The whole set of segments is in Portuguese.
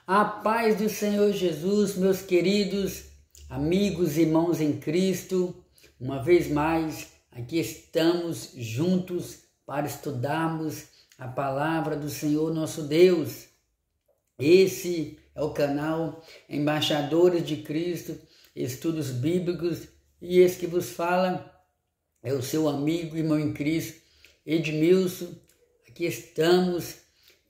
A paz do Senhor Jesus, meus queridos amigos e irmãos em Cristo, uma vez mais, aqui estamos juntos para estudarmos a palavra do Senhor nosso Deus. Esse é o canal Embaixadores de Cristo, Estudos Bíblicos, e esse que vos fala é o seu amigo e irmão em Cristo, Edmilson. Aqui estamos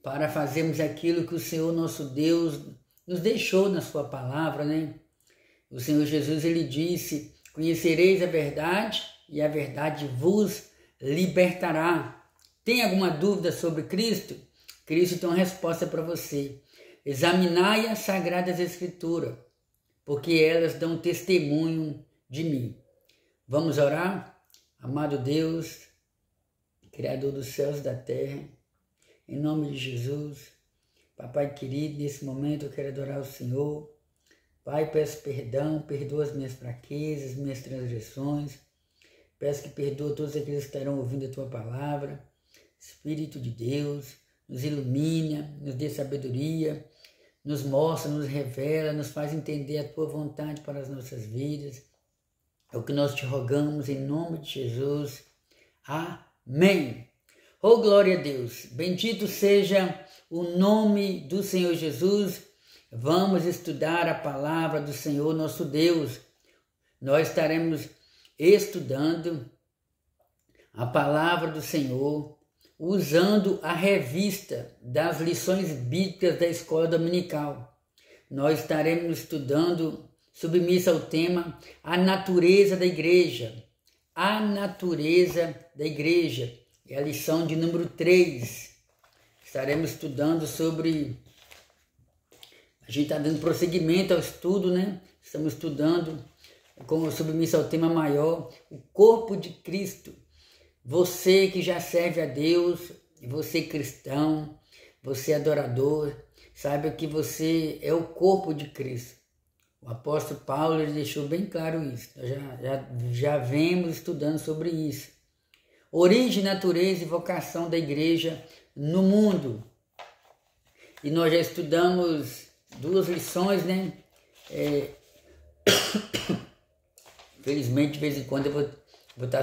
para fazermos aquilo que o Senhor nosso Deus nos deixou na sua palavra, né? O Senhor Jesus, ele disse: conhecereis a verdade e a verdade vos libertará. Tem alguma dúvida sobre Cristo? Cristo tem uma resposta para você. Examinai as Sagradas Escrituras, porque elas dão testemunho de mim. Vamos orar? Amado Deus, Criador dos céus e da terra, em nome de Jesus, Papai querido, nesse momento eu quero adorar o Senhor. Pai, peço perdão, perdoa as minhas fraquezas, as minhas transgressões. Peço que perdoe todos aqueles que estarão ouvindo a Tua palavra. Espírito de Deus, nos ilumina, nos dê sabedoria, nos mostra, nos revela, nos faz entender a Tua vontade para as nossas vidas. É o que nós te rogamos em nome de Jesus. Amém. Oh, glória a Deus! Bendito seja o nome do Senhor Jesus. Vamos estudar a palavra do Senhor nosso Deus. Nós estaremos estudando a palavra do Senhor usando a revista das lições bíblicas da escola dominical. Nós estaremos estudando, submissa ao tema, a natureza da igreja. A natureza da igreja. É a lição de número 3. Estaremos estudando sobre... A gente está dando prosseguimento ao estudo, né? Estamos estudando, com submissa ao tema maior, o corpo de Cristo. Você que já serve a Deus, você já você adorador, saiba que você é o corpo de Cristo. O apóstolo Paulo ele deixou bem claro isso. Nós já vemos estudando sobre isso. Origem, natureza e vocação da igreja no mundo. E nós já estudamos 2 lições, né? Infelizmente, de vez em quando eu vou estar...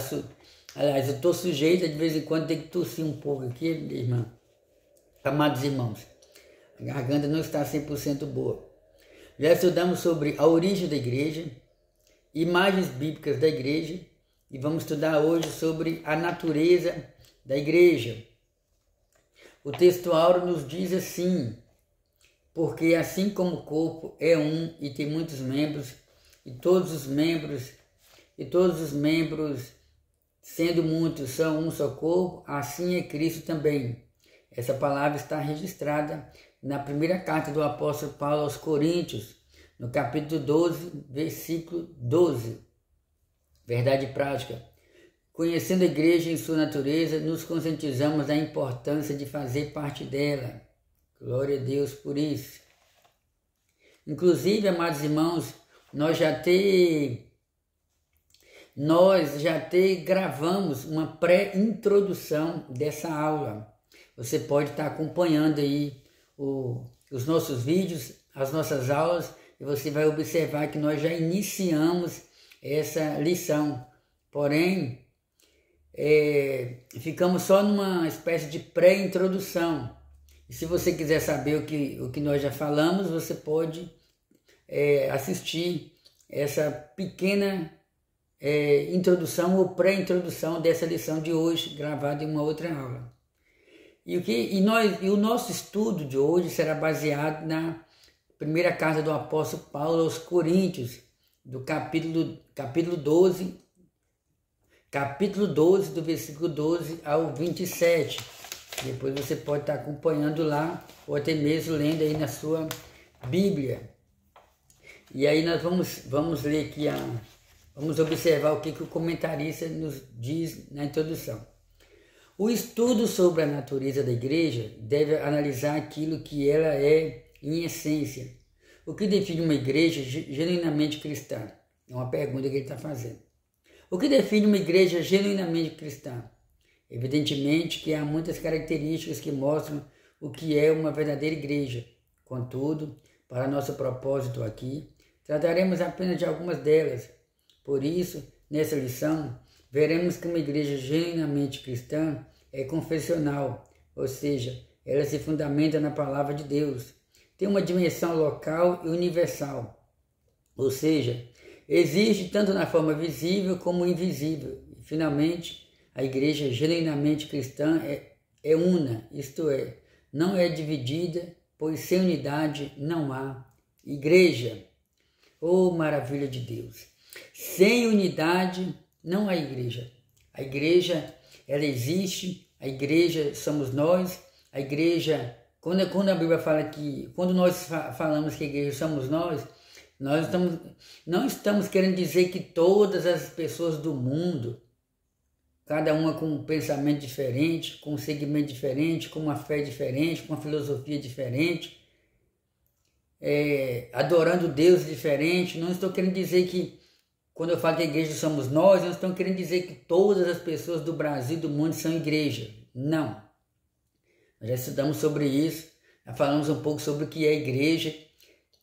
Aliás, eu estou sujeito a de vez em quando ter que tossir um pouco aqui, irmã. Amados irmãos, a garganta não está 100% boa. Já estudamos sobre a origem da igreja, imagens bíblicas da igreja, e vamos estudar hoje sobre a natureza da igreja. O texto áureo nos diz assim: porque assim como o corpo é um e tem muitos membros, e todos os membros, sendo muitos, são um só corpo, assim é Cristo também. Essa palavra está registrada na primeira carta do apóstolo Paulo aos Coríntios, no capítulo 12, versículo 12. Verdade prática. Conhecendo a igreja em sua natureza, nos conscientizamos da importância de fazer parte dela. Glória a Deus por isso. Inclusive, amados irmãos, nós já gravamos uma pré-introdução dessa aula. Você pode estar acompanhando aí os nossos vídeos, as nossas aulas, e você vai observar que nós já iniciamos essa lição. Porém, ficamos só numa espécie de pré-introdução. E se você quiser saber o que nós já falamos, você pode assistir essa pequena introdução ou pré-introdução dessa lição de hoje, gravada em uma outra aula. E o nosso estudo de hoje será baseado na primeira carta do apóstolo Paulo aos Coríntios, do capítulo 12, do versículo 12 ao 27. Depois você pode estar acompanhando lá, ou até mesmo lendo aí na sua Bíblia. E aí nós vamos ler aqui, vamos observar o que o comentarista nos diz na introdução. O estudo sobre a natureza da igreja deve analisar aquilo que ela é em essência. O que define uma igreja genuinamente cristã? É uma pergunta que ele está fazendo. O que define uma igreja genuinamente cristã? Evidentemente que há muitas características que mostram o que é uma verdadeira igreja, Contudo, para nosso propósito aqui, trataremos apenas de algumas delas. Por isso, nessa lição, veremos que uma igreja genuinamente cristã é confessional, ou seja, ela se fundamenta na palavra de Deus. Tem uma dimensão local e universal, ou seja, existe tanto na forma visível como invisível. E, finalmente, a igreja genuinamente cristã é una, isto é, não é dividida, pois sem unidade não há igreja. Oh, maravilha de Deus! Sem unidade não há igreja. A igreja, ela existe, a igreja somos nós, a igreja, quando a Bíblia fala que, quando nós falamos que a igreja somos nós não estamos querendo dizer que todas as pessoas do mundo, cada uma com um pensamento diferente, com um segmento diferente, com uma fé diferente, com uma filosofia diferente, adorando Deus diferente. Não estou querendo dizer que, quando eu falo que a igreja somos nós, não estou querendo dizer que todas as pessoas do Brasil e do mundo são igreja. Não. Nós já estudamos sobre isso, já falamos um pouco sobre o que é igreja.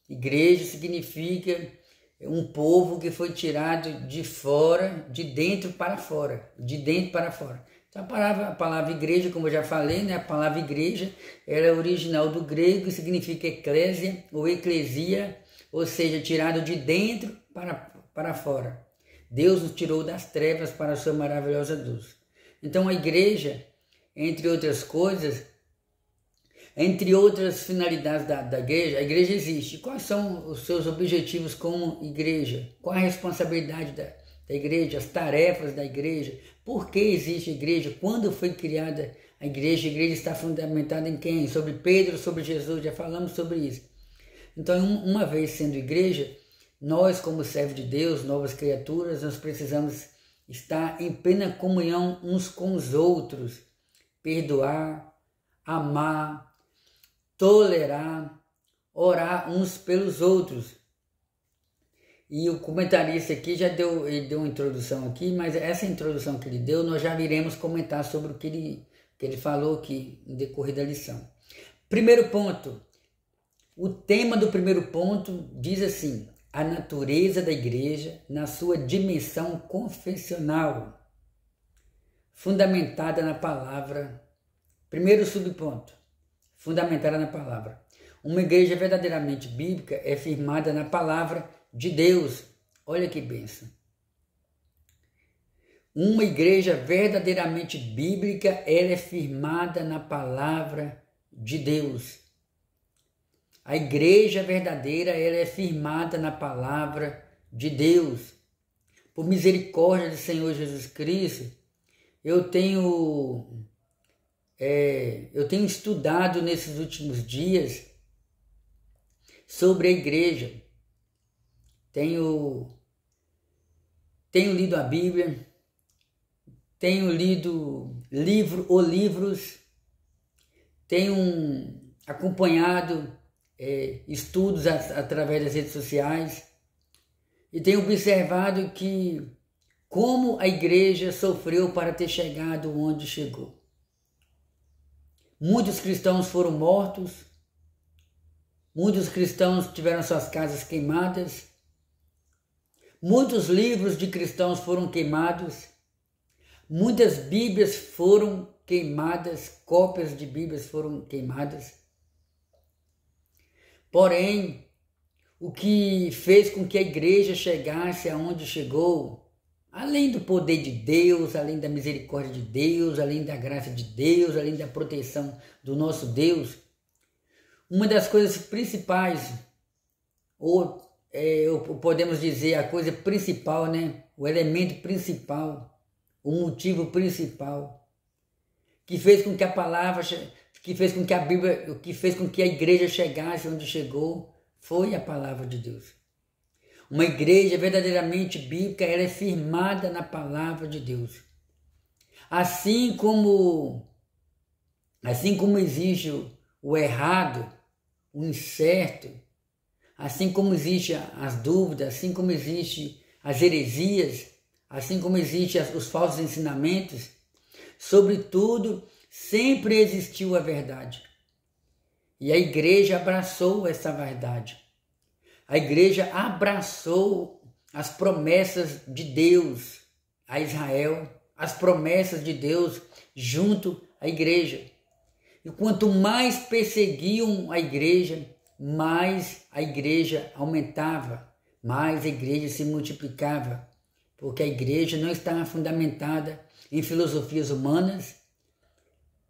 Igreja significa um povo que foi tirado de fora, de dentro para fora, de dentro para fora. Então a palavra igreja, como eu já falei, né? A palavra igreja ela é original do grego e significa eclésia ou eclesia, ou seja, tirado de dentro para fora. Deus nos tirou das trevas para a sua maravilhosa luz. Então a igreja, entre outras coisas, entre outras finalidades da igreja, a igreja existe. Quais são os seus objetivos como igreja? Qual a responsabilidade da igreja, as tarefas da igreja? Por que existe a igreja? Quando foi criada a igreja? A igreja está fundamentada em quem? Sobre Pedro, sobre Jesus, já falamos sobre isso. Então, uma vez sendo igreja, nós como servos de Deus, novas criaturas, nós precisamos estar em plena comunhão uns com os outros, perdoar, amar, tolerar, orar uns pelos outros. E o comentarista aqui ele deu uma introdução aqui, mas essa introdução que ele deu, nós já iremos comentar sobre o que ele falou aqui no decorrer da lição. Primeiro ponto, o tema do primeiro ponto diz assim: a natureza da igreja na sua dimensão confessional, fundamentada na palavra. Primeiro subponto, fundamentada na palavra. Uma igreja verdadeiramente bíblica é firmada na palavra de Deus. Olha que bênção. Uma igreja verdadeiramente bíblica, ela é firmada na palavra de Deus. A igreja verdadeira, ela é firmada na palavra de Deus. Por misericórdia do Senhor Jesus Cristo, eu tenho estudado nesses últimos dias sobre a igreja. Tenho lido a Bíblia, tenho lido livros, tenho acompanhado estudos através das redes sociais e tenho observado como a igreja sofreu para ter chegado onde chegou. Muitos cristãos foram mortos, muitos cristãos tiveram suas casas queimadas, muitos livros de cristãos foram queimados, muitas Bíblias foram queimadas, cópias de Bíblias foram queimadas. Porém, o que fez com que a igreja chegasse aonde chegou, além do poder de Deus, além da misericórdia de Deus, além da graça de Deus, além da proteção do nosso Deus, uma das coisas principais, ou podemos dizer a coisa principal, né? O elemento principal, o motivo principal, que fez com que a palavra, que fez com que a Bíblia, que fez com que a igreja chegasse onde chegou, foi a palavra de Deus. Uma igreja verdadeiramente bíblica, ela é firmada na palavra de Deus. Assim como existe o errado, o incerto, assim como existem as dúvidas, assim como existem as heresias, assim como existem os falsos ensinamentos, sobretudo, sempre existiu a verdade. E a igreja abraçou essa verdade. A igreja abraçou as promessas de Deus a Israel, as promessas de Deus junto à igreja. E quanto mais perseguiam a igreja, mais a igreja aumentava, mais a igreja se multiplicava, porque a igreja não está fundamentada em filosofias humanas,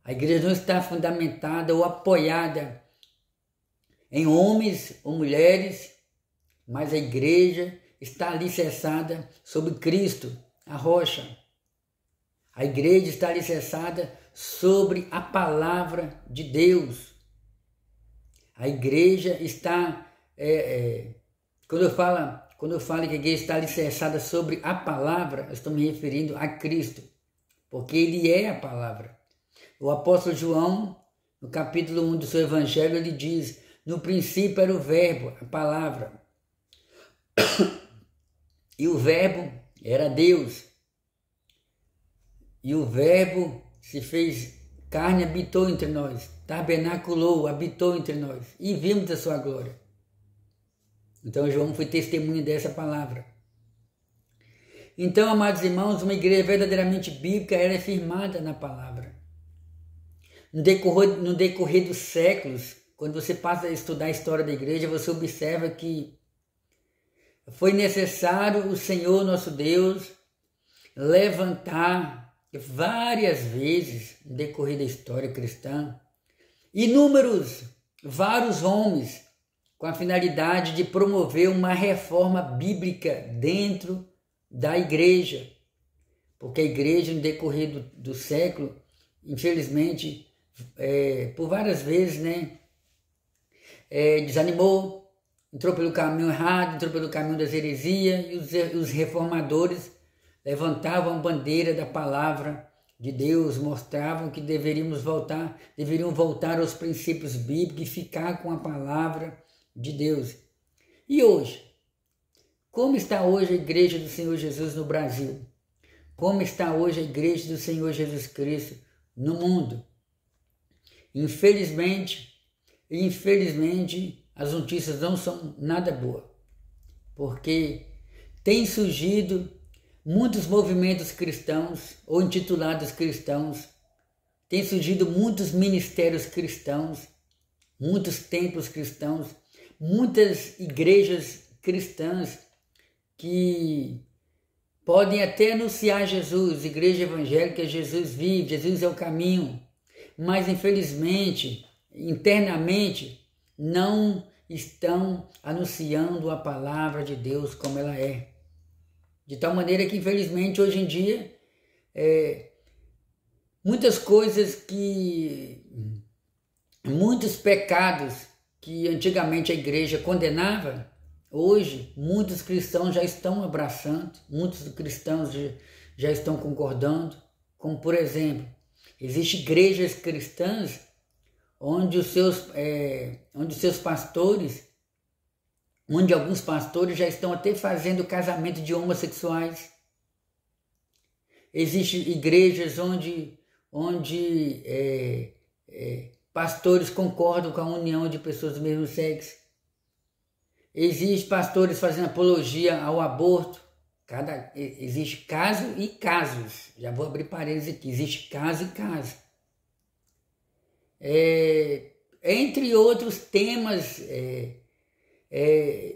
a igreja não está fundamentada ou apoiada em homens ou mulheres, mas a igreja está alicerçada sobre Cristo, a rocha. A igreja está alicerçada sobre a palavra de Deus. A igreja está, quando eu falo que a igreja está alicerçada sobre a palavra, eu estou me referindo a Cristo, porque Ele é a palavra. O apóstolo João, no capítulo 1 do seu evangelho, ele diz: no princípio era o verbo, a palavra, e o verbo era Deus, e o verbo se fez carne, habitou entre nós, tabernaculou, habitou entre nós, e vimos a sua glória. Então João foi testemunha dessa palavra. Então, amados irmãos, uma igreja verdadeiramente bíblica era firmada na palavra. No decorrer dos séculos, quando você passa a estudar a história da igreja, você observa que foi necessário o Senhor nosso Deus levantar várias vezes no decorrer da história cristã vários homens com a finalidade de promover uma reforma bíblica dentro da igreja, porque a igreja no decorrer do século, infelizmente, por várias vezes, desanimou, entrou pelo caminho errado, entrou pelo caminho das heresias, e os reformadores levantavam a bandeira da palavra de Deus, mostravam que deveriam voltar aos princípios bíblicos e ficar com a palavra de Deus. E hoje? Como está hoje a igreja do Senhor Jesus no Brasil? Como está hoje a igreja do Senhor Jesus Cristo no mundo? Infelizmente, as notícias não são nada boas, porque tem surgido muitos movimentos cristãos ou intitulados cristãos, tem surgido muitos ministérios cristãos, muitos templos cristãos, muitas igrejas cristãs que podem até anunciar Jesus, igreja evangélica, Jesus vive, Jesus é o caminho, mas infelizmente, internamente, não estão anunciando a palavra de Deus como ela é. De tal maneira que, infelizmente, hoje em dia, muitos pecados que antigamente a igreja condenava, hoje muitos cristãos já estão abraçando, muitos cristãos já estão concordando, como por exemplo, existem igrejas cristãs onde alguns pastores já estão até fazendo casamento de homossexuais. Existem igrejas onde pastores concordam com a união de pessoas do mesmo sexo. Existem pastores fazendo apologia ao aborto. Existe caso e casos. Já vou abrir parênteses aqui. Existe caso e caso. Entre outros temas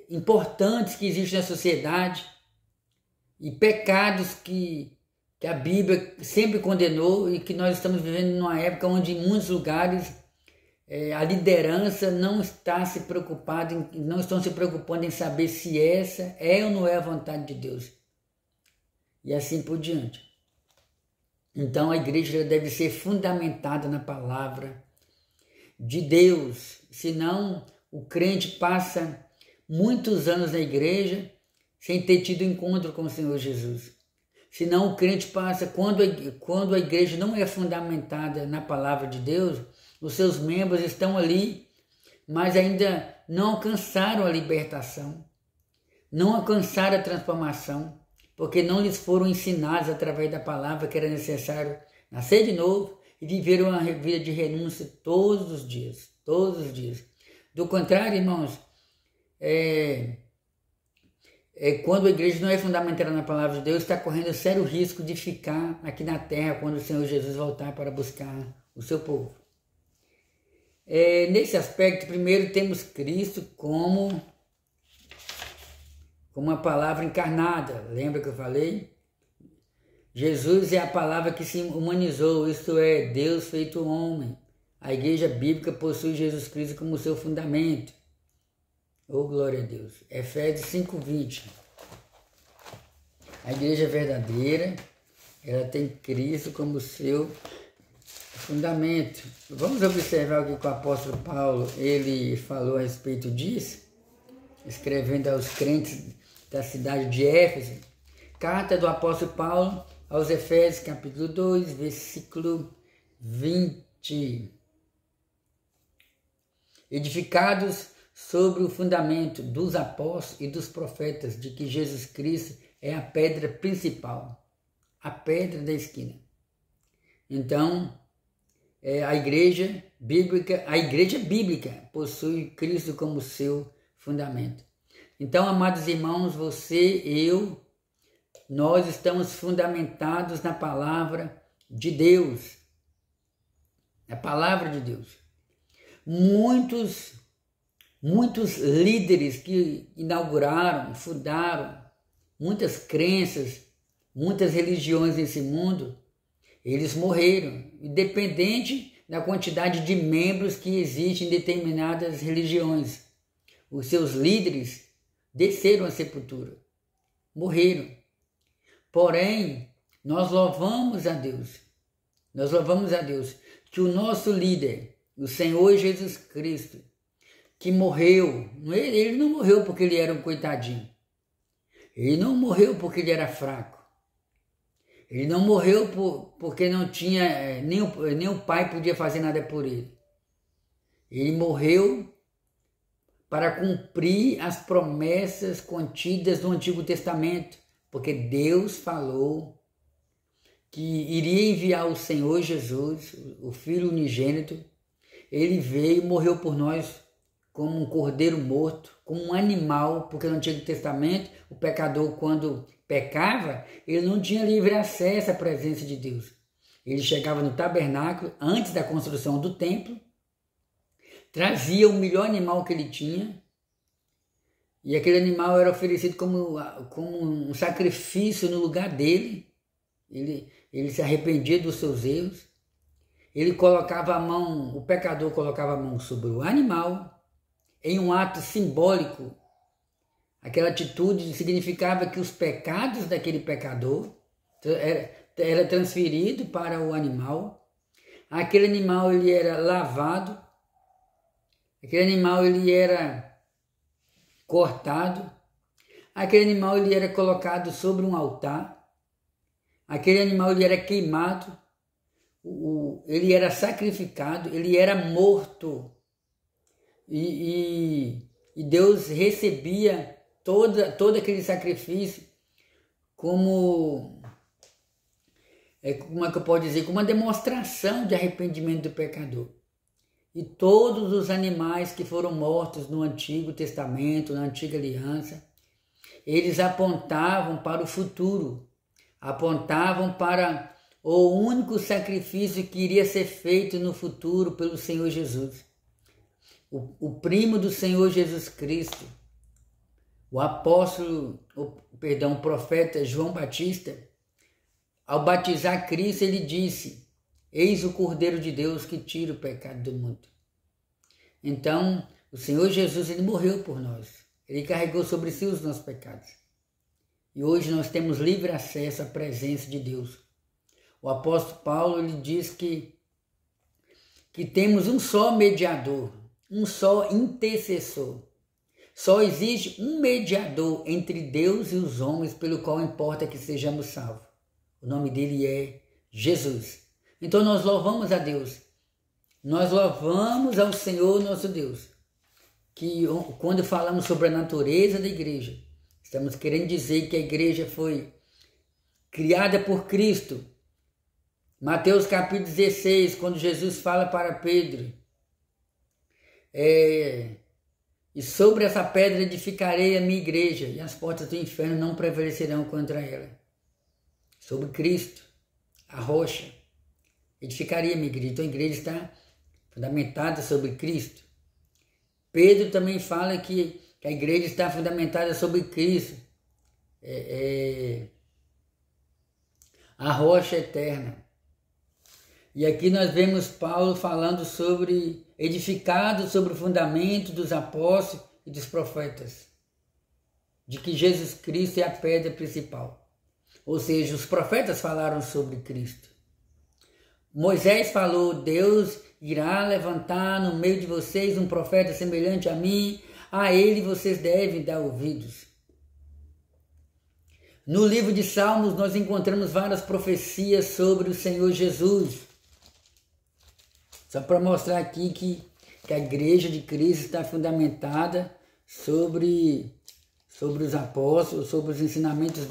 importantes que existem na sociedade e pecados que a Bíblia sempre condenou e que nós estamos vivendo numa época onde em muitos lugares a liderança não estão se preocupando em saber se essa é ou não é a vontade de Deus. E assim por diante. Então a igreja deve ser fundamentada na palavra de Deus, senão o crente passa muitos anos na igreja sem ter tido encontro com o Senhor Jesus. Senão o crente passa, quando a igreja não é fundamentada na palavra de Deus, os seus membros estão ali, mas ainda não alcançaram a libertação, não alcançaram a transformação, porque não lhes foram ensinados através da palavra que era necessário nascer de novo e viver uma vida de renúncia todos os dias. todos os dias. Do contrário, irmãos, quando a igreja não é fundamentada na palavra de Deus, está correndo sério risco de ficar aqui na terra quando o Senhor Jesus voltar para buscar o seu povo. Nesse aspecto, primeiro temos Cristo como a palavra encarnada. Lembra que eu falei? Jesus é a palavra que se humanizou, isto é, Deus feito homem. A igreja bíblica possui Jesus Cristo como seu fundamento. Oh, glória a Deus. Efésios 5:20. A igreja verdadeira, ela tem Cristo como seu fundamento. Vamos observar o que o apóstolo Paulo, ele falou a respeito disso, escrevendo aos crentes da cidade de Éfeso. Carta do apóstolo Paulo aos Efésios, capítulo 2, versículo 20. Edificados sobre o fundamento dos apóstolos e dos profetas, de que Jesus Cristo é a pedra principal, a pedra da esquina. Então, a igreja bíblica possui Cristo como seu fundamento. Então, amados irmãos, você, eu, nós estamos fundamentados na palavra de Deus. A palavra de Deus. Muitos líderes que inauguraram, fundaram muitas crenças, muitas religiões nesse mundo, eles morreram, independente da quantidade de membros que existem em determinadas religiões. Os seus líderes desceram à sepultura, morreram. Porém, nós louvamos a Deus que o nosso líder, o Senhor Jesus Cristo, que morreu, ele não morreu porque ele era um coitadinho, ele não morreu porque ele era fraco, ele não morreu porque não tinha, nem o pai podia fazer nada por ele. Ele morreu para cumprir as promessas contidas no Antigo Testamento, porque Deus falou que iria enviar o Senhor Jesus, o Filho unigênito. Ele veio e morreu por nós como um cordeiro morto, como um animal, porque no Antigo Testamento o pecador, quando pecava, ele não tinha livre acesso à presença de Deus. Ele chegava no tabernáculo antes da construção do templo, trazia o melhor animal que ele tinha, e aquele animal era oferecido como um sacrifício no lugar dele. Ele se arrependia dos seus erros. Ele colocava a mão, o pecador colocava a mão sobre o animal, em um ato simbólico. Aquela atitude significava que os pecados daquele pecador era transferido para o animal. Aquele animal ele era lavado, aquele animal ele era cortado, aquele animal ele era colocado sobre um altar, aquele animal ele era queimado, ele era sacrificado, ele era morto. E Deus recebia todo aquele sacrifício como é que eu posso dizer, como uma demonstração de arrependimento do pecador. E todos os animais que foram mortos no Antigo Testamento, na Antiga Aliança, eles apontavam para o futuro, apontavam para o único sacrifício que iria ser feito no futuro pelo Senhor Jesus. O primo do Senhor Jesus Cristo, o profeta João Batista, ao batizar Cristo, ele disse: eis o Cordeiro de Deus que tira o pecado do mundo. Então, o Senhor Jesus, ele morreu por nós. Ele carregou sobre si os nossos pecados. E hoje nós temos livre acesso à presença de Deus. O apóstolo Paulo, ele diz que temos um só mediador, um só intercessor. Só existe um mediador entre Deus e os homens, pelo qual importa que sejamos salvos. O nome dele é Jesus. Então nós louvamos a Deus. Nós louvamos ao Senhor nosso Deus. Que quando falamos sobre a natureza da igreja, estamos querendo dizer que a igreja foi criada por Cristo. Mateus capítulo 16, quando Jesus fala para Pedro: E sobre essa pedra edificarei a minha igreja, e as portas do inferno não prevalecerão contra ela. Sobre Cristo, a rocha, edificaria a minha igreja. Então a igreja está fundamentada sobre Cristo. Pedro também fala que a igreja está fundamentada sobre Cristo. A rocha eterna. E aqui nós vemos Paulo falando sobre, edificado sobre o fundamento dos apóstolos e dos profetas, de que Jesus Cristo é a pedra principal. Ou seja, os profetas falaram sobre Cristo. Moisés falou, Deus irá levantar no meio de vocês um profeta semelhante a mim, a ele vocês devem dar ouvidos. No livro de Salmos nós encontramos várias profecias sobre o Senhor Jesus. Só para mostrar aqui que a igreja de Cristo está fundamentada sobre os apóstolos, sobre os ensinamentos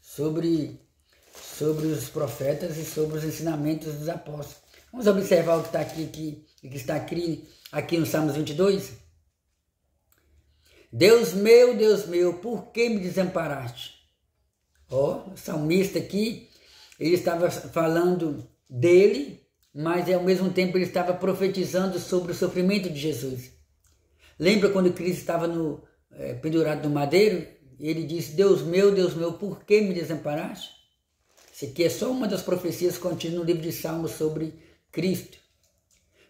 sobre os profetas e sobre os ensinamentos dos apóstolos. Vamos observar o que está aqui no Salmos 22? Deus meu, por que me desamparaste? O salmista aqui, ele estava falando dele, mas ao mesmo tempo ele estava profetizando sobre o sofrimento de Jesus. Lembra quando Cristo estava pendurado no madeiro? Ele disse, Deus meu, por que me desamparaste? Isso aqui é só uma das profecias contidas no livro de Salmos sobre Cristo.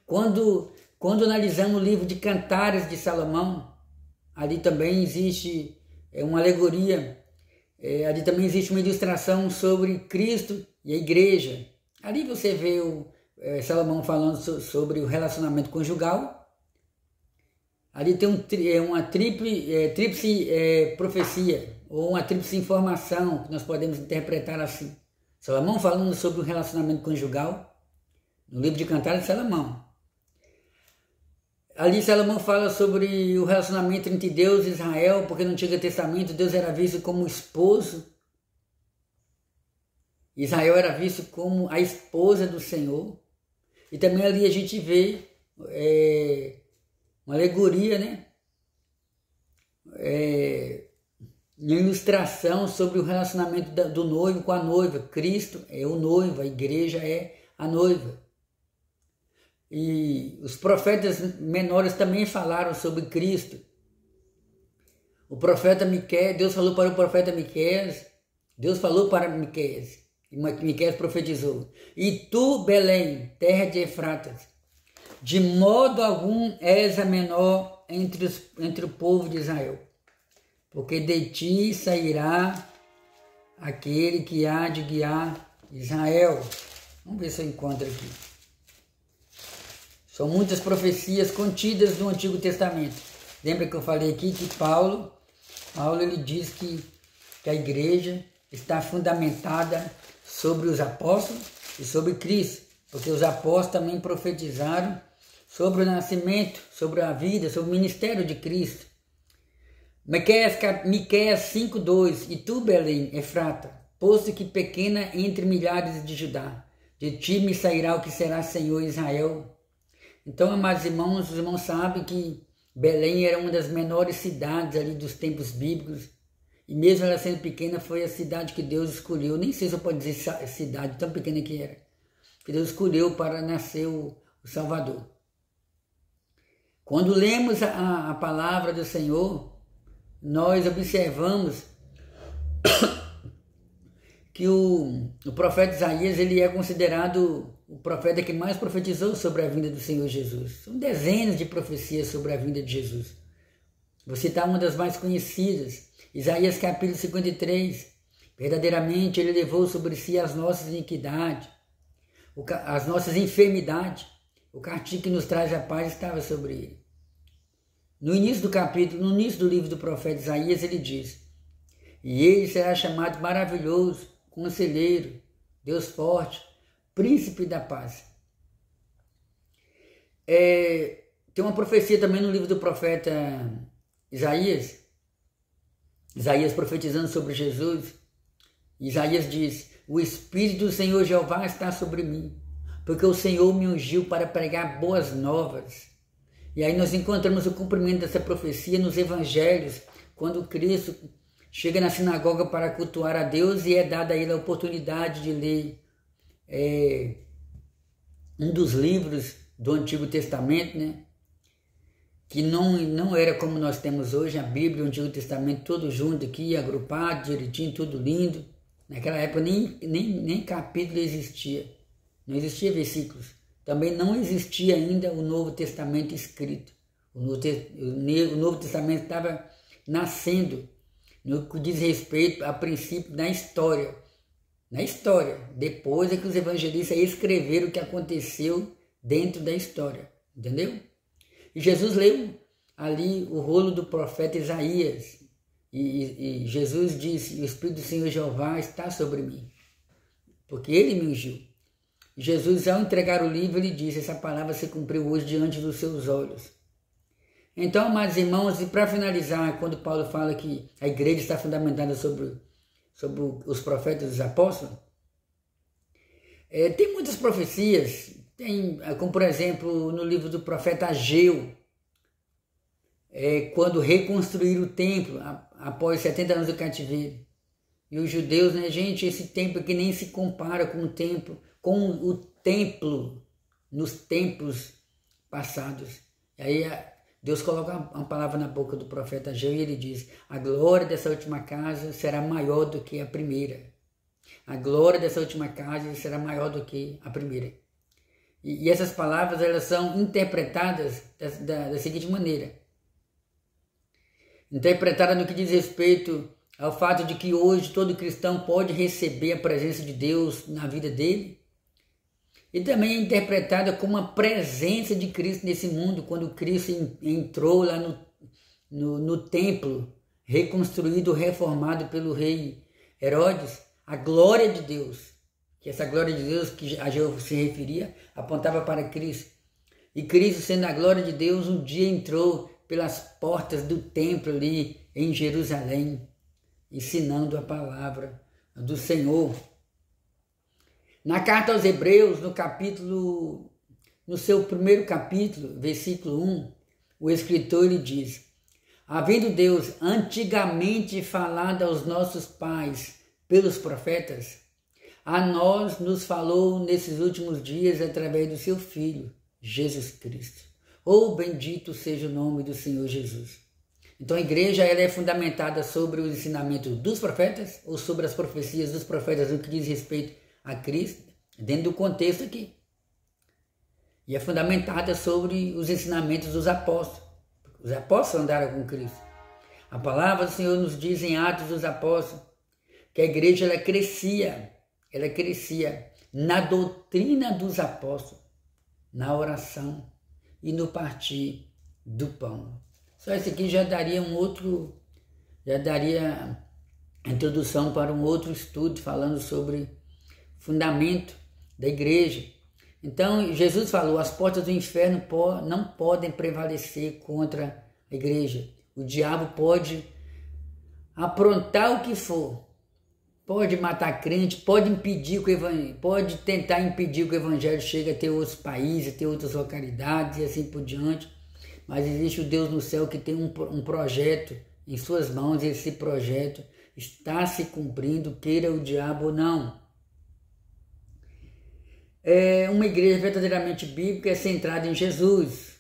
Quando analisamos o livro de Cantares de Salomão, ali também existe uma alegoria, ali também existe uma ilustração sobre Cristo e a igreja. Ali você vê Salomão falando sobre o relacionamento conjugal. Ali tem uma tríplice profecia, ou uma tríplice informação, que nós podemos interpretar assim. Salomão falando sobre o relacionamento conjugal, no livro de Cantares de Salomão. Ali Salomão fala sobre o relacionamento entre Deus e Israel, porque no Antigo Testamento Deus era visto como esposo, Israel era visto como a esposa do Senhor. E também ali a gente vê uma alegoria, né? Uma ilustração sobre o relacionamento do noivo com a noiva. Cristo é o noivo, a igreja é a noiva. E os profetas menores também falaram sobre Cristo. O profeta Miqueias, Deus falou para o profeta Miqueias, e Miqueias profetizou, e tu, Belém, terra de Efratas, de modo algum és a menor entre o povo de Israel, porque de ti sairá aquele que há de guiar Israel. Vamos ver se eu encontro aqui. São muitas profecias contidas no Antigo Testamento. Lembra que eu falei aqui que Paulo ele diz que a igreja está fundamentada sobre os apóstolos e sobre Cristo, porque os apóstolos também profetizaram sobre o nascimento, sobre a vida, sobre o ministério de Cristo. Miqueias 5:2, e tu, Belém, Efrata, posto que pequena entre milhares de Judá, de ti me sairá o que será Senhor Israel. Então, amados irmãos, os irmãos sabem que Belém era uma das menores cidades ali dos tempos bíblicos, e mesmo ela sendo pequena, foi a cidade que Deus escolheu. Nem sei se eu posso dizer cidade, tão pequena que era, que Deus escolheu para nascer o Salvador. Quando lemos a palavra do Senhor, nós observamos que o profeta Isaías ele é considerado o profeta que mais profetizou sobre a vinda do Senhor Jesus. São dezenas de profecias sobre a vinda de Jesus. Vou citar uma das mais conhecidas, Isaías capítulo 53. Verdadeiramente ele levou sobre si as nossas iniquidades, as nossas enfermidades. O castigo que nos traz a paz estava sobre ele. No início do capítulo, no início do livro do profeta Isaías, ele diz: e ele será chamado maravilhoso, conselheiro, Deus forte, príncipe da paz. Tem uma profecia também no livro do profeta Isaías profetizando sobre Jesus. Isaías diz: o Espírito do Senhor Jeová está sobre mim, porque o Senhor me ungiu para pregar boas novas. E aí nós encontramos o cumprimento dessa profecia nos evangelhos, quando Cristo chega na sinagoga para cultuar a Deus e é dada a ele a oportunidade de ler um dos livros do Antigo Testamento, né? Que não era como nós temos hoje, a Bíblia e o Antigo Testamento todo junto aqui, agrupado, direitinho, tudo lindo. Naquela época nem capítulo existia, não existia versículos. Também não existia ainda o Novo Testamento escrito. O Novo Testamento estava nascendo no que diz respeito a princípio na história. Na história. Depois é que os evangelistas escreveram o que aconteceu dentro da história. Entendeu? E Jesus leu ali o rolo do profeta Isaías. E Jesus disse: o Espírito do Senhor Jeová está sobre mim, porque Ele me ungiu. Jesus, ao entregar o livro, Ele disse: essa palavra se cumpriu hoje diante dos seus olhos. Então, amados irmãos, e para finalizar, quando Paulo fala que a igreja está fundamentada sobre os profetas e os apóstolos, tem muitas profecias, como por exemplo no livro do profeta Ageu, quando reconstruíram o templo após 70 anos do cativeiro. E os judeus, né, gente, esse templo que nem se compara com o templo nos templos passados. E aí Deus coloca uma palavra na boca do profeta Ageu e ele diz: a glória dessa última casa será maior do que a primeira. A glória dessa última casa será maior do que a primeira. E essas palavras, elas são interpretadas da seguinte maneira. Interpretada no que diz respeito ao fato de que hoje todo cristão pode receber a presença de Deus na vida dele. E também é interpretada como a presença de Cristo nesse mundo, quando Cristo entrou lá no templo, reconstruído, reformado pelo rei Herodes. A glória de Deus, que essa glória de Deus que Ageu se referia, apontava para Cristo. E Cristo, sendo a glória de Deus, um dia entrou pelas portas do templo ali em Jerusalém, ensinando a palavra do Senhor. Na carta aos Hebreus, no seu primeiro capítulo, versículo 1, o escritor ele diz: havendo Deus antigamente falado aos nossos pais pelos profetas, a nós nos falou nesses últimos dias através do seu Filho, Jesus Cristo. Oh, bendito seja o nome do Senhor Jesus. Então a igreja ela é fundamentada sobre o ensinamento dos profetas ou sobre as profecias dos profetas no que diz respeito a Cristo, dentro do contexto aqui. E é fundamentada sobre os ensinamentos dos apóstolos. Os apóstolos andaram com Cristo. A palavra do Senhor nos diz em Atos dos Apóstolos que a igreja ela crescia na doutrina dos apóstolos, na oração e no partir do pão. Só isso aqui já daria introdução para um outro estudo falando sobre fundamento da igreja. Então Jesus falou: as portas do inferno não podem prevalecer contra a igreja. O diabo pode aprontar o que for, pode matar crente, pode tentar impedir que o evangelho chegue até outros países, até outras localidades e assim por diante. Mas existe o Deus no céu que tem um projeto em suas mãos e esse projeto está se cumprindo, queira o diabo ou não. Uma igreja verdadeiramente bíblica é centrada em Jesus.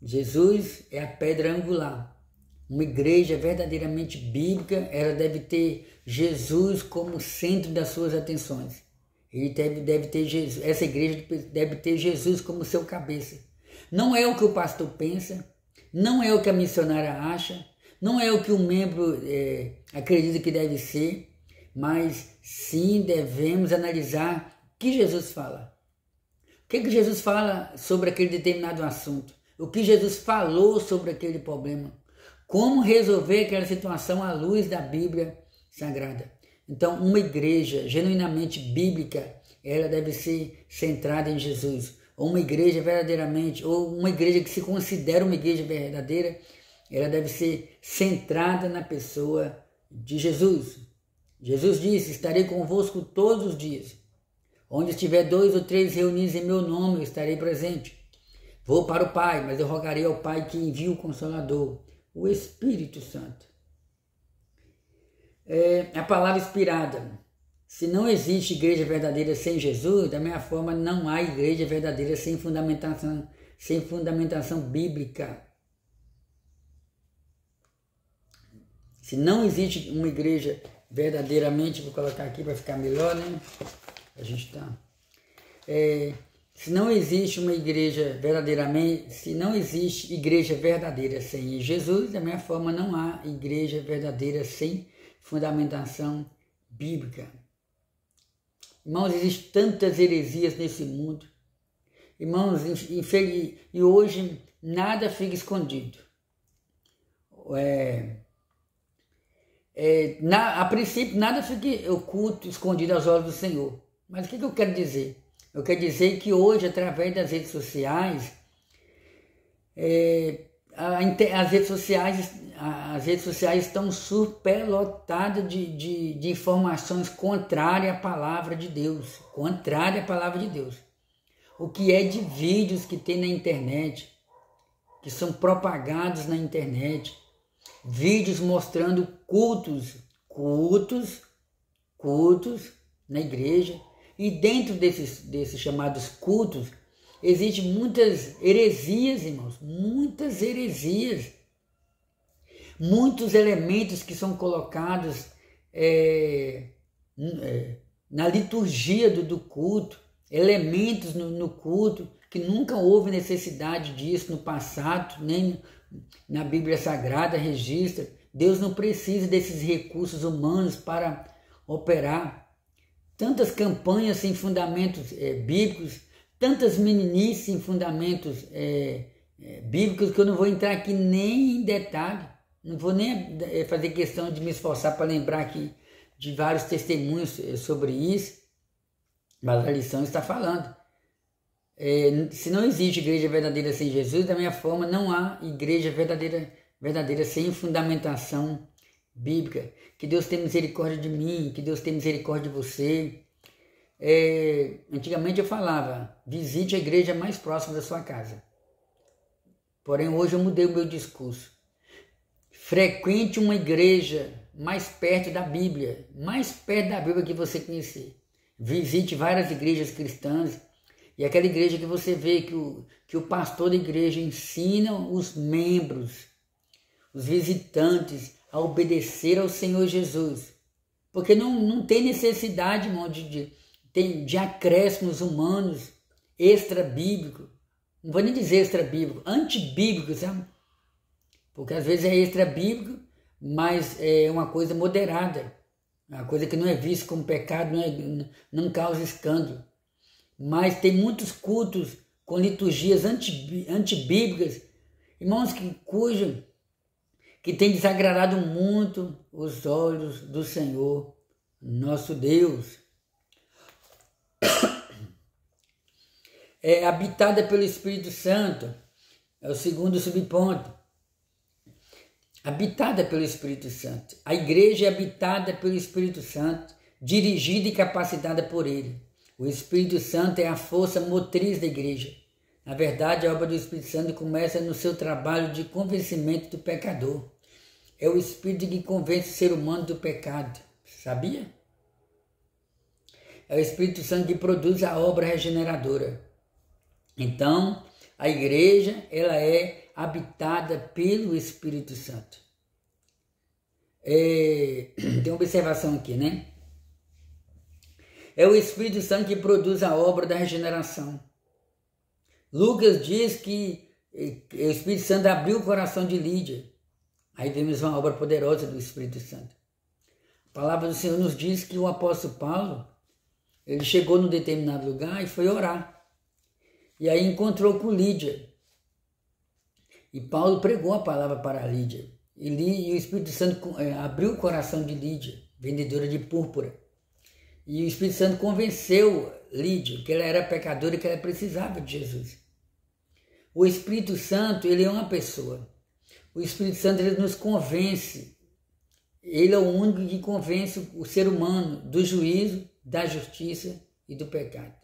Jesus é a pedra angular. Uma igreja verdadeiramente bíblica, ela deve ter Jesus como centro das suas atenções. Essa igreja deve ter Jesus como seu cabeça. Não é o que o pastor pensa, não é o que a missionária acha, não é o que o membro acredita que deve ser, mas sim devemos analisar o que Jesus fala. O que Jesus fala sobre aquele determinado assunto? O que Jesus falou sobre aquele problema? Como resolver aquela situação à luz da Bíblia Sagrada? Então, uma igreja genuinamente bíblica, ela deve ser centrada em Jesus. Ou uma igreja verdadeiramente, ou uma igreja que se considera uma igreja verdadeira, ela deve ser centrada na pessoa de Jesus. Jesus disse: estarei convosco todos os dias. Onde estiver 2 ou 3 reunidos em meu nome, eu estarei presente. Vou para o Pai, mas eu rogarei ao Pai que envie o Consolador, o Espírito Santo. A palavra inspirada. Se não existe igreja verdadeira sem Jesus, da mesma forma não há igreja verdadeira sem fundamentação bíblica. Se não existe uma igreja verdadeiramente, vou colocar aqui para ficar melhor, né? A gente tá. Se não existe uma igreja verdadeiramente, se não existe igreja verdadeira sem Jesus, da mesma forma não há igreja verdadeira sem fundamentação bíblica. Irmãos, existem tantas heresias nesse mundo. Irmãos, e hoje nada fica escondido. A princípio, nada fica oculto, escondido aos olhos do Senhor. Mas o que eu quero dizer? Eu quero dizer que hoje, através das redes sociais, as redes sociais estão superlotadas de informações contrárias à palavra de Deus. Contrárias à palavra de Deus. O que é de vídeos que tem na internet, que são propagados na internet. Vídeos mostrando cultos na igreja. E dentro desses chamados cultos, existem muitas heresias, irmãos. Muitas heresias. Muitos elementos que são colocados na liturgia do culto. Elementos no culto que nunca houve necessidade disso no passado, nem na Bíblia Sagrada registra. Deus não precisa desses recursos humanos para operar. Tantas campanhas sem fundamentos bíblicos, tantas meninices sem fundamentos bíblicos que eu não vou entrar aqui nem em detalhe. Não vou nem fazer questão de me esforçar para lembrar aqui de vários testemunhos sobre isso, mas a lição está falando. Se não existe igreja verdadeira sem Jesus, da mesma forma não há igreja verdadeira sem fundamentação bíblica. Que Deus tenha misericórdia de mim, que Deus tenha misericórdia de você. Antigamente eu falava, visite a igreja mais próxima da sua casa. Porém hoje eu mudei o meu discurso. Frequente uma igreja mais perto da Bíblia que você conhecer. Visite várias igrejas cristãs. E aquela igreja que você vê que o pastor da igreja ensina os membros, os visitantes, a obedecer ao Senhor Jesus. Porque não tem necessidade, irmão, de acréscimos humanos, extra-bíblico. Não vou nem dizer extra-bíblico, antibíblico, sabe? Porque às vezes é extra-bíblico, mas é uma coisa moderada. Uma coisa que não é vista como pecado, não causa escândalo. Mas tem muitos cultos com liturgias antibíblicas, irmãos, que tem desagradado muito os olhos do Senhor, nosso Deus. É habitada pelo Espírito Santo, é o segundo subponto. Habitada pelo Espírito Santo. A igreja é habitada pelo Espírito Santo, dirigida e capacitada por Ele. O Espírito Santo é a força motriz da igreja. Na verdade, a obra do Espírito Santo começa no seu trabalho de convencimento do pecador. É o Espírito que convence o ser humano do pecado. Sabia? É o Espírito Santo que produz a obra regeneradora. Então, a igreja, ela é habitada pelo Espírito Santo. Tem uma observação aqui, né? É o Espírito Santo que produz a obra da regeneração. Lucas diz que o Espírito Santo abriu o coração de Lídia. Aí vemos uma obra poderosa do Espírito Santo. A palavra do Senhor nos diz que o apóstolo Paulo, ele chegou num determinado lugar e foi orar. E aí encontrou com Lídia. E Paulo pregou a palavra para Lídia. E o Espírito Santo abriu o coração de Lídia, vendedora de púrpura. E o Espírito Santo convenceu Lídia que ela era pecadora e que ela precisava de Jesus. O Espírito Santo, ele é uma pessoa. O Espírito Santo, ele nos convence. Ele é o único que convence o ser humano do juízo, da justiça e do pecado.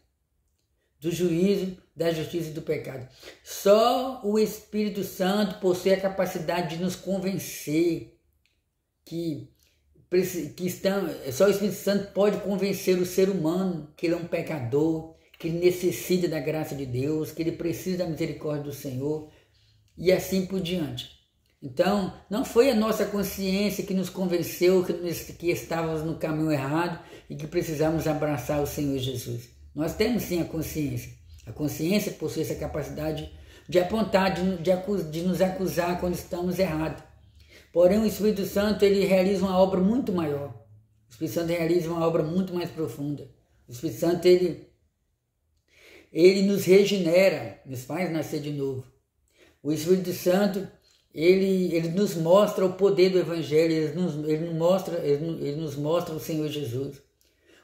do juízo, da justiça e do pecado. Só o Espírito Santo possui a capacidade de nos convencer só o Espírito Santo pode convencer o ser humano que ele é um pecador, que ele necessita da graça de Deus, que ele precisa da misericórdia do Senhor e assim por diante. Então, não foi a nossa consciência que nos convenceu que estávamos no caminho errado e que precisávamos abraçar o Senhor Jesus. Nós temos sim a consciência. A consciência possui essa capacidade de apontar, de nos acusar quando estamos errados. Porém, o Espírito Santo ele realiza uma obra muito maior. O Espírito Santo realiza uma obra muito mais profunda. O Espírito Santo ele nos regenera, nos faz nascer de novo. O Espírito Santo ele nos mostra o poder do Evangelho, ele nos mostra o Senhor Jesus.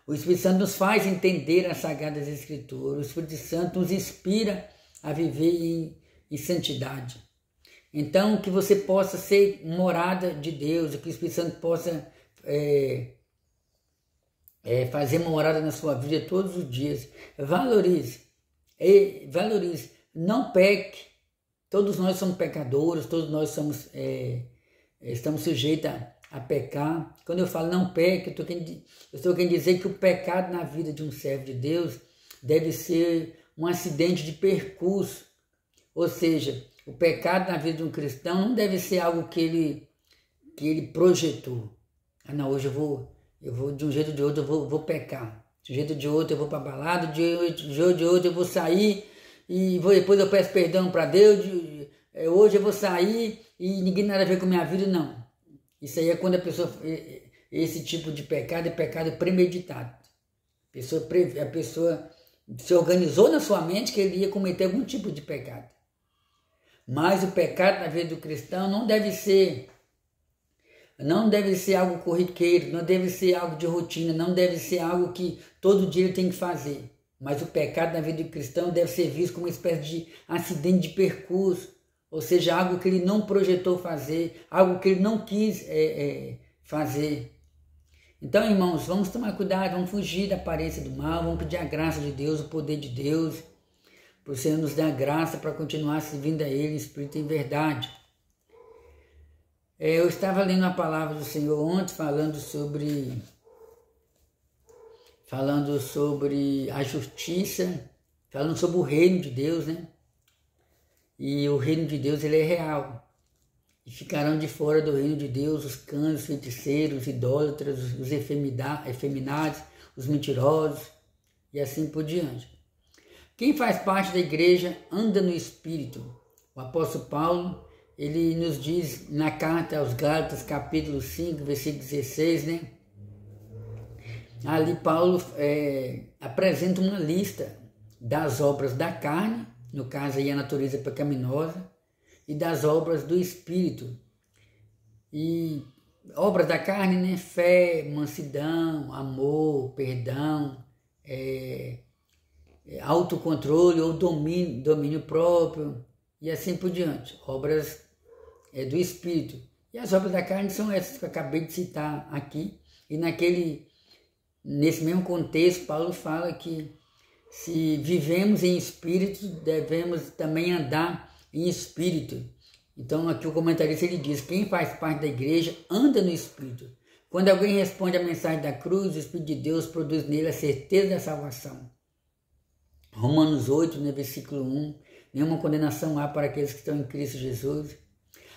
O Espírito Santo nos faz entender as Sagradas Escrituras. O Espírito Santo nos inspira a viver em santidade. Então, que você possa ser morada de Deus, que o Espírito Santo possa fazer morada na sua vida todos os dias. Valorize. Não peque. Todos nós somos pecadores, todos nós estamos sujeitos a pecar. Quando eu falo não peque, eu estou querendo dizer que o pecado na vida de um servo de Deus deve ser um acidente de percurso. Ou seja, o pecado na vida de um cristão não deve ser algo que ele projetou. Ah, não, hoje eu vou de um jeito ou de outro, eu vou pecar. De um jeito ou de outro eu vou para a balada, de um jeito ou de outro eu vou sair e depois eu peço perdão para Deus. Hoje eu vou sair e ninguém nada a ver com a minha vida, não. Isso aí é quando esse tipo de pecado é pecado premeditado. A pessoa se organizou na sua mente que ele ia cometer algum tipo de pecado. Mas o pecado na vida do cristão não deve ser algo corriqueiro, não deve ser algo de rotina, não deve ser algo que todo dia ele tem que fazer. Mas o pecado na vida do cristão deve ser visto como uma espécie de acidente de percurso, ou seja, algo que ele não projetou fazer, algo que ele não quis fazer. Então, irmãos, vamos tomar cuidado, vamos fugir da aparência do mal, vamos pedir a graça de Deus, o poder de Deus, para o Senhor nos dar graça para continuar servindo a Ele em espírito e em verdade. Eu estava lendo a palavra do Senhor ontem, falando sobre a justiça, falando sobre o reino de Deus, né? E o reino de Deus ele é real. E ficarão de fora do reino de Deus os cães, os feiticeiros, os idólatras, os efeminados, os mentirosos e assim por diante. Quem faz parte da igreja anda no Espírito. O apóstolo Paulo, ele nos diz na carta aos Gálatas, capítulo 5, versículo 16, né? Ali Paulo apresenta uma lista das obras da carne, no caso aí a natureza pecaminosa, e das obras do Espírito. E obras da carne, né? Fé, mansidão, amor, perdão, autocontrole ou domínio próprio e assim por diante. Obras do Espírito. E as obras da carne são essas que eu acabei de citar aqui. E nesse mesmo contexto, Paulo fala que se vivemos em espírito, devemos também andar em espírito. Então aqui o comentarista ele diz, quem faz parte da igreja anda no Espírito. Quando alguém responde à mensagem da cruz, o Espírito de Deus produz nele a certeza da salvação. Romanos 8, né, versículo 1, nenhuma condenação há para aqueles que estão em Cristo Jesus.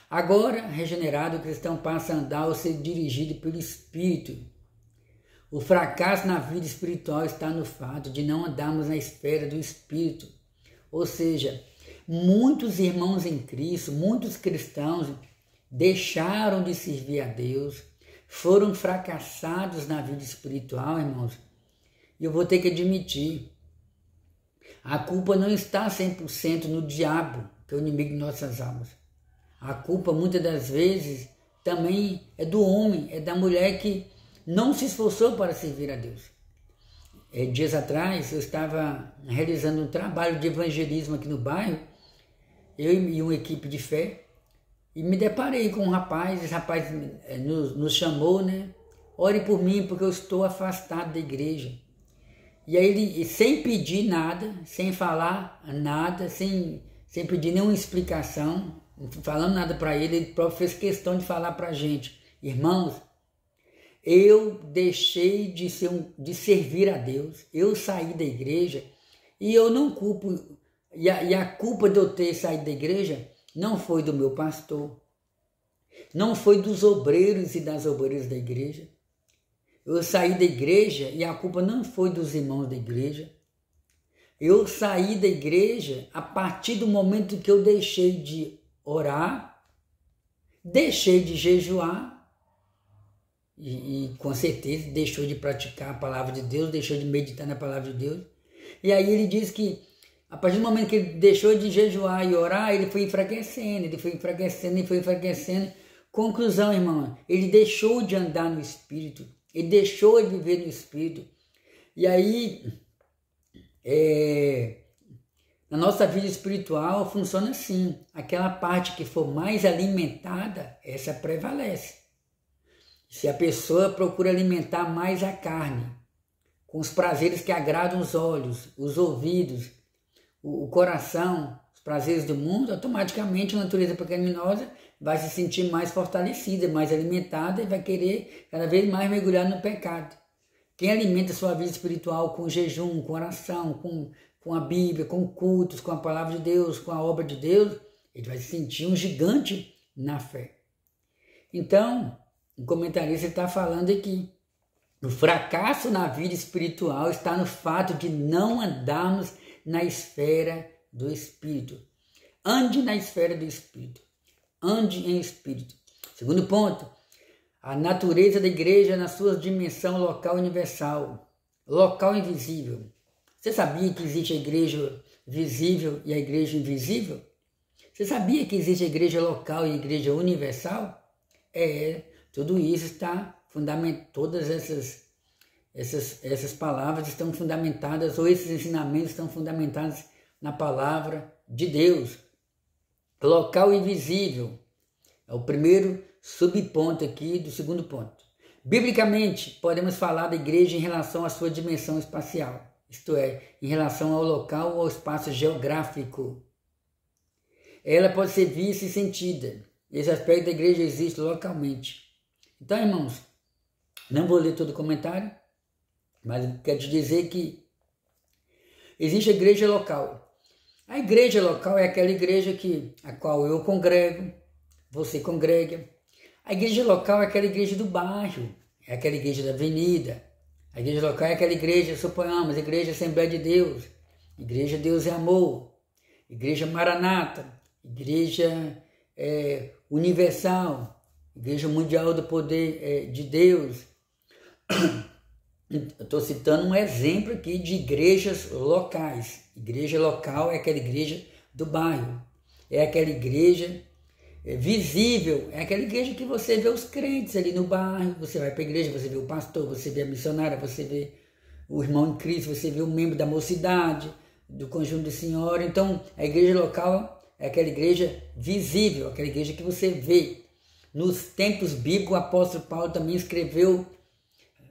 Agora, regenerado, o cristão passa a andar ou ser dirigido pelo Espírito. O fracasso na vida espiritual está no fato de não andarmos na esfera do Espírito. Ou seja, muitos irmãos em Cristo, muitos cristãos deixaram de servir a Deus, foram fracassados na vida espiritual, irmãos. E eu vou ter que admitir, a culpa não está 100% no diabo, que é o inimigo de nossas almas. A culpa, muitas das vezes, também é do homem, é da mulher que não se esforçou para servir a Deus. Dias atrás, eu estava realizando um trabalho de evangelismo aqui no bairro, eu e uma equipe de fé, e me deparei com um rapaz, esse rapaz nos chamou, né? Ore por mim, porque eu estou afastado da igreja. E aí ele, sem pedir nada, sem falar nada, sem pedir nenhuma explicação, não falando nada para ele, ele próprio fez questão de falar para a gente: irmãos, eu deixei de servir a Deus, eu saí da igreja e eu não culpo, e a culpa de eu ter saído da igreja não foi do meu pastor, não foi dos obreiros e das obreiras da igreja. Eu saí da igreja e a culpa não foi dos irmãos da igreja. Eu saí da igreja a partir do momento que eu deixei de orar, deixei de jejuar e com certeza deixou de praticar a palavra de Deus, deixou de meditar na palavra de Deus. E aí ele diz que a partir do momento que ele deixou de jejuar e orar, ele foi enfraquecendo. Conclusão, irmão, ele deixou de andar no Espírito, ele deixou de viver no Espírito. E aí, na nossa vida espiritual funciona assim: aquela parte que for mais alimentada, essa prevalece. Se a pessoa procura alimentar mais a carne, com os prazeres que agradam os olhos, os ouvidos, o coração, os prazeres do mundo, automaticamente a natureza pecaminosa vai se sentir mais fortalecida, mais alimentada e vai querer cada vez mais mergulhar no pecado. Quem alimenta a sua vida espiritual com jejum, com oração, com a Bíblia, com cultos, com a palavra de Deus, com a obra de Deus, ele vai se sentir um gigante na fé. Então, o comentarista está falando aqui: o fracasso na vida espiritual está no fato de não andarmos na esfera do Espírito. Ande na esfera do Espírito. Ande em Espírito. Segundo ponto, a natureza da igreja na sua dimensão local universal. Local invisível. Você sabia que existe a igreja visível e a igreja invisível? Você sabia que existe a igreja local e a igreja universal? Tudo isso está fundamentado, todas essas palavras estão fundamentadas, ou esses ensinamentos estão fundamentados na palavra de Deus. Local invisível é o primeiro subponto aqui do segundo ponto. Biblicamente, podemos falar da igreja em relação à sua dimensão espacial, isto é, em relação ao local ou ao espaço geográfico. Ela pode ser vista e sentida. Esse aspecto da igreja existe localmente. Então, irmãos, não vou ler todo o comentário, mas quero te dizer que existe a igreja local. A igreja local é aquela igreja a qual eu congrego, você congrega. A igreja local é aquela igreja do bairro, é aquela igreja da avenida. A igreja local é aquela igreja, suponhamos, igreja Assembleia de Deus, igreja Deus é Amor, igreja Maranata, igreja Universal, Igreja Mundial do Poder de Deus. Estou citando um exemplo aqui de igrejas locais. Igreja local é aquela igreja do bairro, é aquela igreja visível, é aquela igreja que você vê os crentes ali no bairro, você vai para a igreja, você vê o pastor, você vê a missionária, você vê o irmão em Cristo, você vê o membro da mocidade, do conjunto de senhora. Então, a igreja local é aquela igreja visível, aquela igreja que você vê. Nos tempos bíblicos, o apóstolo Paulo também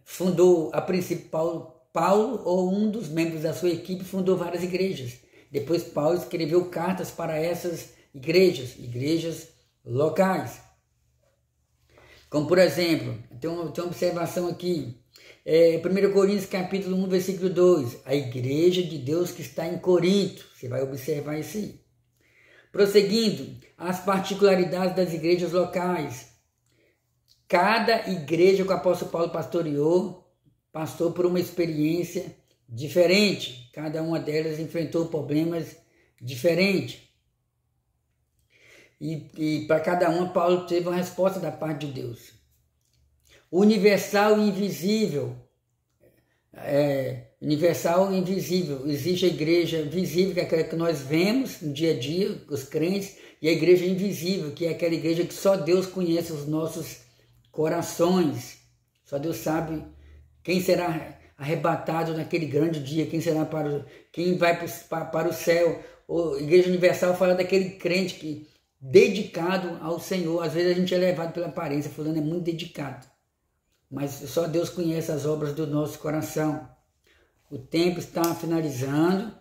fundou a princípio Paulo ou um dos membros da sua equipe fundou várias igrejas. Depois Paulo escreveu cartas para essas igrejas locais. Como por exemplo, tem uma observação aqui, 1 Coríntios capítulo 1, versículo 2, a igreja de Deus que está em Corinto, você vai observar isso aí. Prosseguindo, as particularidades das igrejas locais. Cada igreja que o apóstolo Paulo pastoreou passou por uma experiência diferente. Cada uma delas enfrentou problemas diferentes. E para cada uma, Paulo teve uma resposta da parte de Deus. Universal e invisível. Universal e invisível. Existe a igreja visível, que é aquela que nós vemos no dia a dia, os crentes, e a igreja invisível, que é aquela igreja que só Deus conhece os nossos corações. Só Deus sabe quem será arrebatado naquele grande dia, quem vai para o céu. A igreja universal fala daquele crente que dedicado ao Senhor. Às vezes a gente é levado pela aparência, fulano é muito dedicado. Mas só Deus conhece as obras do nosso coração. o tempo está finalizando.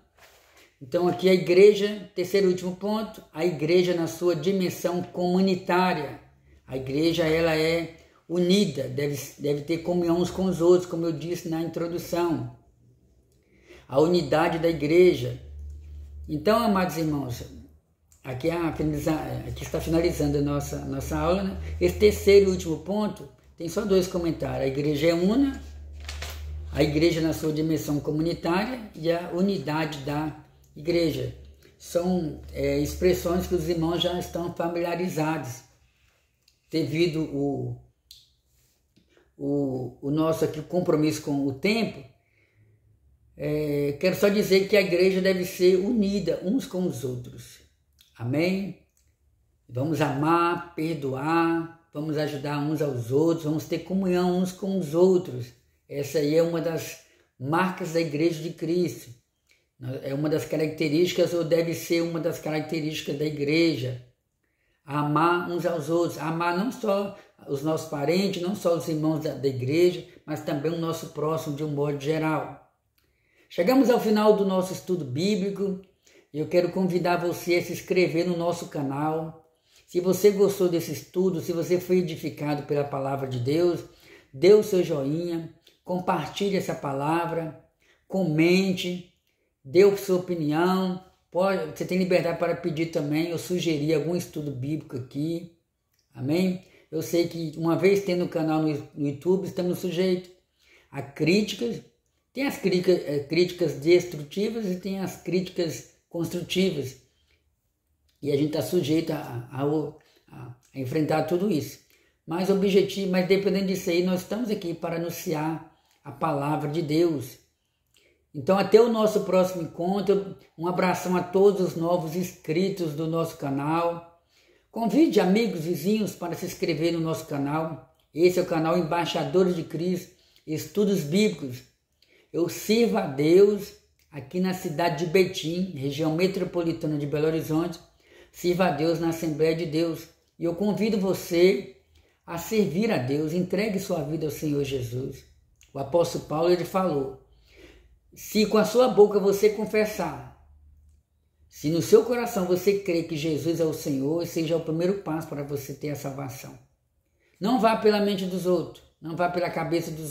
Então aqui a igreja, terceiro e último ponto, a igreja na sua dimensão comunitária. A igreja, ela é unida, deve ter comunhão uns com os outros, como eu disse na introdução. A unidade da igreja. Então, amados irmãos, aqui está finalizando a nossa aula, né? Esse terceiro e último ponto tem só 2 comentários. A igreja é una, a igreja na sua dimensão comunitária e a unidade da igreja. São expressões que os irmãos já estão familiarizados. Devido o nosso aqui compromisso com o tempo, quero só dizer que a igreja deve ser unida uns com os outros. Amém? Vamos amar, perdoar, vamos ajudar uns aos outros, vamos ter comunhão uns com os outros. Essa aí é uma das marcas da igreja de Cristo. É uma das características, ou deve ser uma das características da igreja. Amar uns aos outros, amar não só os nossos parentes, não só os irmãos da igreja, mas também o nosso próximo de um modo geral. Chegamos ao final do nosso estudo bíblico e eu quero convidar você a se inscrever no nosso canal. Se você gostou desse estudo, se você foi edificado pela palavra de Deus, dê o seu joinha, compartilhe essa palavra, comente, dê a sua opinião. Você tem liberdade para pedir também ou sugerir algum estudo bíblico aqui. Amém? Eu sei que uma vez tendo o canal no YouTube, estamos sujeitos a críticas. Tem as críticas destrutivas e tem as críticas construtivas. E a gente está sujeito a enfrentar tudo isso. Mas dependendo disso aí, nós estamos aqui para anunciar a palavra de Deus. Então, até o nosso próximo encontro. Um abração a todos os novos inscritos do nosso canal. Convide amigos, vizinhos para se inscrever no nosso canal. Esse é o canal Embaixadores de Cristo, Estudos Bíblicos. Eu sirvo a Deus aqui na cidade de Betim, região metropolitana de Belo Horizonte. Sirvo a Deus na Assembleia de Deus. E eu convido você a servir a Deus. Entregue sua vida ao Senhor Jesus. O apóstolo Paulo, ele falou: se com a sua boca você confessar, se no seu coração você crê que Jesus é o Senhor, esse já é o primeiro passo para você ter a salvação. Não vá pela mente dos outros, não vá pela cabeça dos